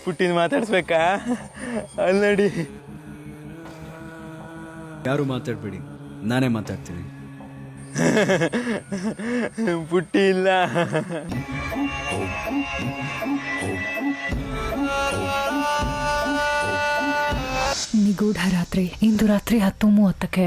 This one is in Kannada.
ಪುಟ್ಟಿನ ಮಾತಾಡ್ಸ್ಬೇಕಾ? ಅಲ್ಲಿ ನೋಡಿ. ಯಾರು ಮಾತಾಡ್ಬೇಡಿ, ನಾನೇ ಮಾತಾಡ್ತೀನಿ. ಪುಟ್ಟಿ ಇಲ್ಲ. ನಿಗೂಢ ರಾತ್ರಿ, ಇಂದು ರಾತ್ರಿ 10:30